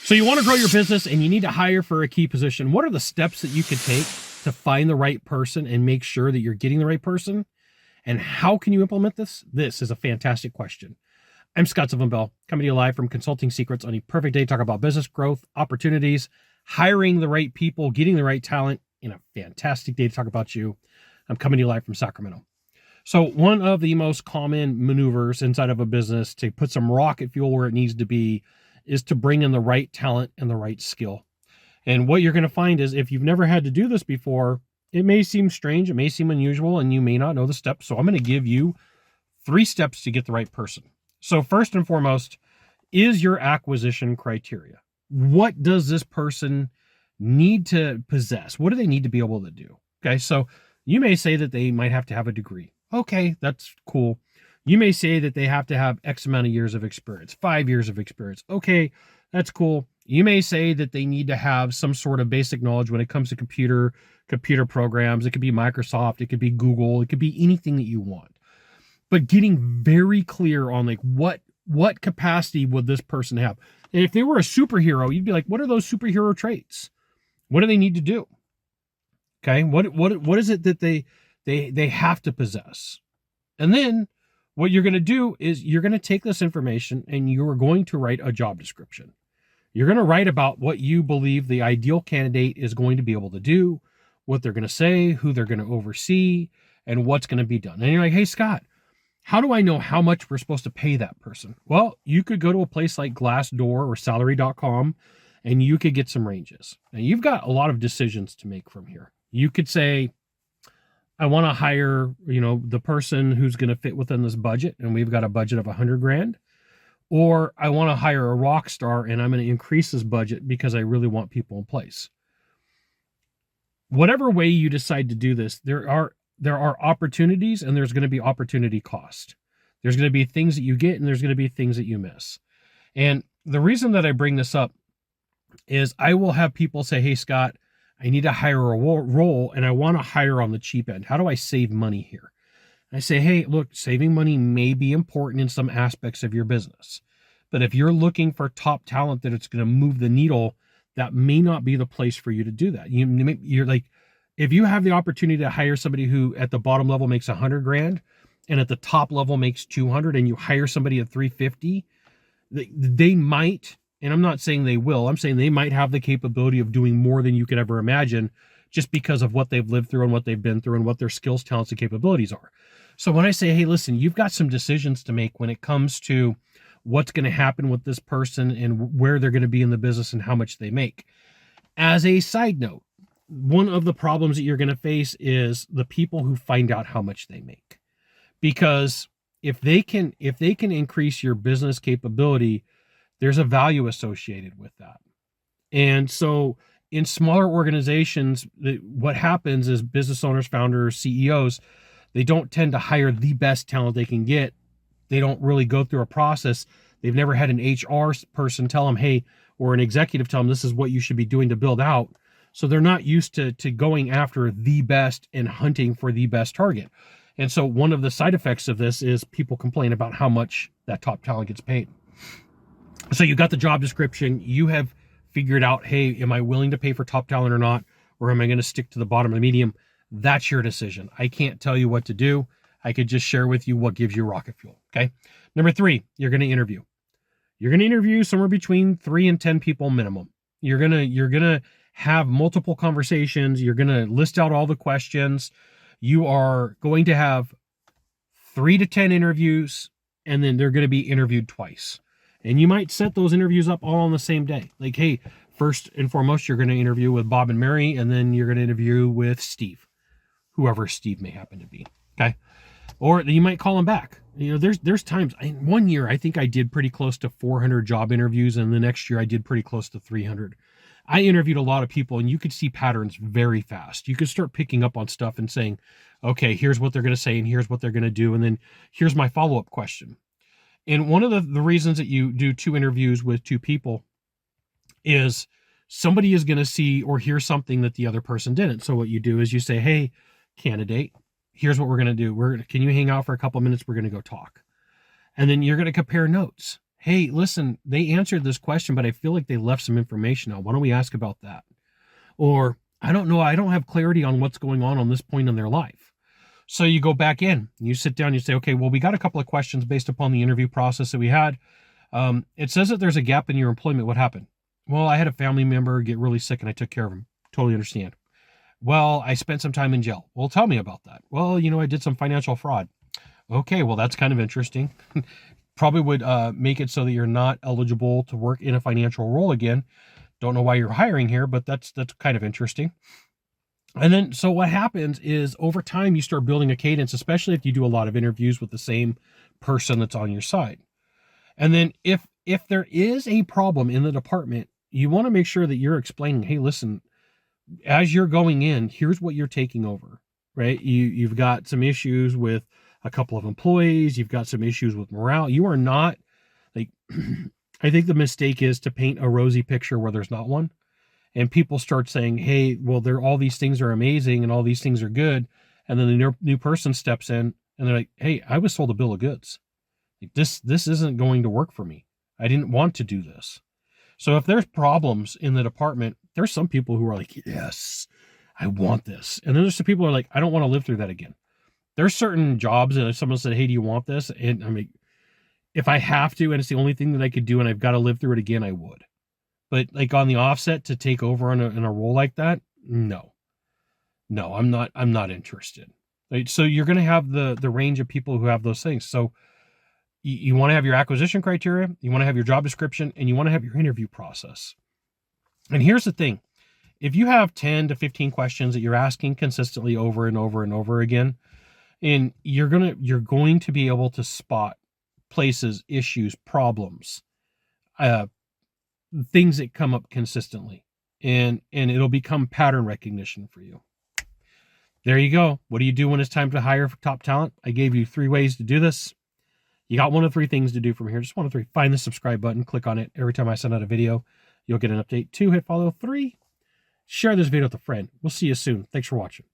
So you want to grow your business and you need to hire for a key position. What are the steps that you could take to find the right person and make sure that you're getting the right person? And how can you implement this? This is a fantastic question. I'm Scott Sylvan coming to you live from Consulting Secrets on a perfect day to talk about business growth, opportunities, hiring the right people, getting the right talent, in a fantastic day to talk about you. I'm coming to you live from Sacramento. So one of the most common maneuvers inside of a business to put some rocket fuel where it needs to be is to bring in the right talent and the right skill. And what you're going to find is if you've never had to do this before, it may seem strange, it may seem unusual, and you may not know the steps. So I'm going to give you 3 steps to get the right person. So first and foremost is your acquisition criteria. What does this person need to possess? What do they need to be able to do? Okay, so you may say that they might have to have a degree. Okay, that's cool. You may say that they have to have X amount of years of experience, 5 years of experience. Okay, that's cool. You may say that they need to have some sort of basic knowledge when it comes to computer programs. It could be Microsoft, it could be Google, it could be anything that you want. But getting very clear on like what capacity would this person have? And if they were a superhero, you'd be like, what are those superhero traits? What do they need to do? Okay, what is it that they have to possess? And then what you're going to do is you're going to take this information and you're going to write a job description. You're going to write about what you believe the ideal candidate is going to be able to do, what they're going to say, who they're going to oversee, and what's going to be done. And you're like, hey, Scott, how do I know how much we're supposed to pay that person? Well, you could go to a place like Glassdoor or salary.com and you could get some ranges. Now, you've got a lot of decisions to make from here. You could say, I want to hire, the person who's going to fit within this budget, and we've got a budget of $100,000. Or I want to hire a rock star, and I'm going to increase this budget because I really want people in place. Whatever way you decide to do this, there are opportunities, and there's going to be opportunity cost. There's going to be things that you get, and there's going to be things that you miss. And the reason that I bring this up is I will have people say, hey, Scott, I need to hire a role and I want to hire on the cheap end. How do I save money here? And I say, hey, look, saving money may be important in some aspects of your business. But if you're looking for top talent that it's going to move the needle, that may not be the place for you to do that. You're like, if you have the opportunity to hire somebody who at the bottom level makes $100,000 and at the top level makes 200, and you hire somebody at 350, they might. And I'm not saying they will. I'm saying they might have the capability of doing more than you could ever imagine just because of what they've lived through and what they've been through and what their skills, talents, and capabilities are. So when I say, hey, listen, you've got some decisions to make when it comes to what's going to happen with this person and where they're going to be in the business and how much they make. As a side note, one of the problems that you're going to face is the people who find out how much they make. Because if they can increase your business capability, there's a value associated with that. And so in smaller organizations, what happens is business owners, founders, CEOs, they don't tend to hire the best talent they can get. They don't really go through a process. They've never had an HR person tell them, hey, or an executive tell them this is what you should be doing to build out. So they're not used to going after the best and hunting for the best target. And so one of the side effects of this is people complain about how much that top talent gets paid. So you got the job description, you have figured out, hey, am I willing to pay for top talent or not? Or am I going to stick to the bottom of the medium? That's your decision. I can't tell you what to do. I could just share with you what gives you rocket fuel. Okay. Number 3, you're going to interview. You're going to interview somewhere between 3 and 10 people minimum. You're going to have multiple conversations. You're going to list out all the questions. You are going to have 3 to 10 interviews, and then they're going to be interviewed twice. And you might set those interviews up all on the same day. Like, hey, first and foremost, you're going to interview with Bob and Mary, and then you're going to interview with Steve, whoever Steve may happen to be. Okay. Or you might call them back. There's times in 1 year, I think I did pretty close to 400 job interviews. And the next year I did pretty close to 300. I interviewed a lot of people, and you could see patterns very fast. You could start picking up on stuff and saying, okay, here's what they're going to say, and here's what they're going to do. And then here's my follow-up question. And one of the reasons that you do 2 interviews with 2 people is somebody is going to see or hear something that the other person didn't. So what you do is you say, hey, candidate, here's what we're going to do. Can you hang out for a couple of minutes? We're going to go talk. And then you're going to compare notes. hey, listen, they answered this question, but I feel like they left some information out. Why don't we ask about that? Or, I don't know, I don't have clarity on what's going on this point in their life. So you go back in, you sit down, you say, okay, well, we got a couple of questions based upon the interview process that we had. It says that there's a gap in your employment. What happened? Well, I had a family member get really sick and I took care of him. Totally understand. Well, I spent some time in jail. Well, tell me about that. Well, I did some financial fraud. Okay, well, that's kind of interesting. Probably would make it so that you're not eligible to work in a financial role again. Don't know why you're hiring here, but that's kind of interesting. And then, so what happens is over time, you start building a cadence, especially if you do a lot of interviews with the same person that's on your side. And then if there is a problem in the department, you want to make sure that you're explaining, hey, listen, as you're going in, here's what you're taking over, right? You've got some issues with a couple of employees. You've got some issues with morale. You are not like, I think the mistake is to paint a rosy picture where there's not one. And people start saying, hey, well, all these things are amazing and all these things are good. And then the new person steps in and they're like, hey, I was sold a bill of goods. Like, this isn't going to work for me. I didn't want to do this. So if there's problems in the department, there's some people who are like, yes, I want this. And then there's some people who are like, I don't want to live through that again. There's certain jobs that if someone said, hey, do you want this? And I mean, if I have to, and it's the only thing that I could do and I've got to live through it again, I would. But like on the offset to take over in a role like that, no, I'm not interested. Right? So you're going to have the range of people who have those things. So you want to have your acquisition criteria, you want to have your job description, and you want to have your interview process. And here's the thing. If you have 10 to 15 questions that you're asking consistently over and over and over again, and you're going to be able to spot places, issues, problems, things that come up consistently, and it'll become pattern recognition for you. There you go. What do you do when it's time to hire for top talent? I gave you 3 ways to do this. You got 1 of 3 things to do from here. Just 1 of 3. Find the subscribe button, click on it. Every time I send out a video, you'll get an update. 2, hit follow. 3, share this video with a friend. We'll see you soon. Thanks for watching.